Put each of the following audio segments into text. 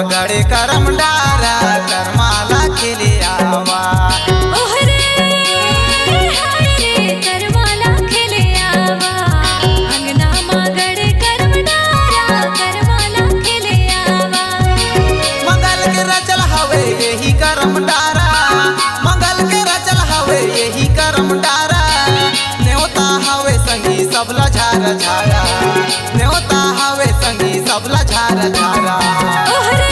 गड़े करम डारा करमाला खेले आवा। ओहरे हाय रे करमाला खेले आवा, अंगना माँ गड़े करम डारा करमाला खेले आवा। मंगल के रचल हवे यही करम डारा, मंगल के रचल हवे यही करम डारा। न्योता हवे संगी सबला झारा झारा, न्योता हवे संगी सबला झारा झारा। ओहरे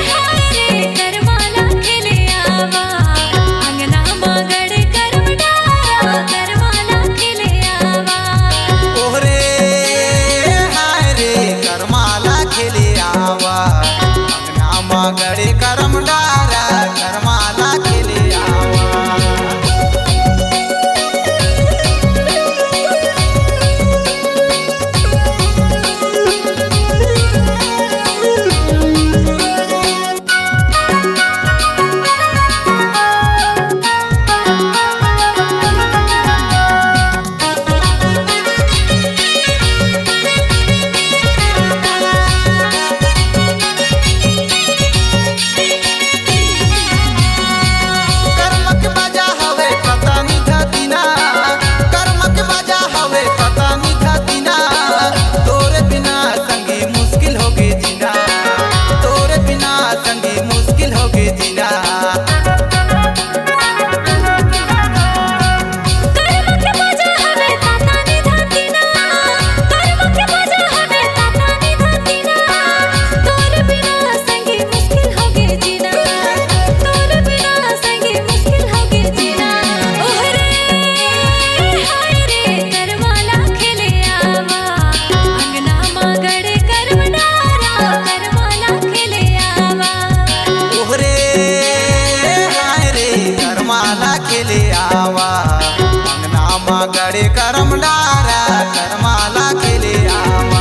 हाय रे करमाला खेले आवा, अंगना माँ गड़े करम डारा करमाला खेले आवा। ओहरे हाय रे करमाला खेले आवा, अंगना माँ गड़े करम डारा करमाला खेले आवा। गड़े करम डारा करमाला खेले आवा।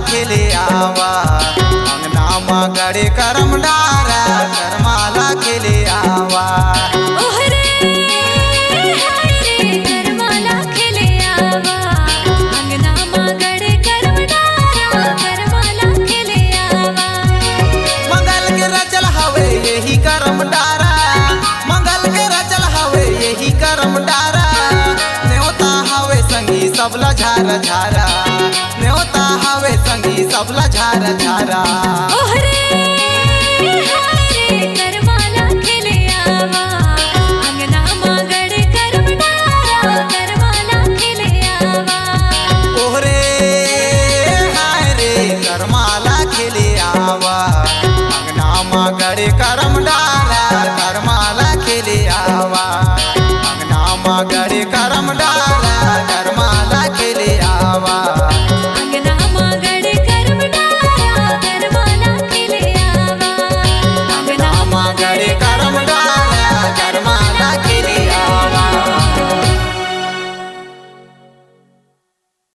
खेले आवा, अंगना माँ गड़े करम डारा करमाला खेले आवा। ओहरे हाय रे करमाला खेले आवा, अंगना माँ गड़े करम डारा करमाला खेले आवा। मंगल के रचल हवे यही करम डारा, मंगल के रचल हवे यही करम डारा। न्योता हवे संगी सबला झारा झारा, न्योता हवे संगी सबला झारा झारा।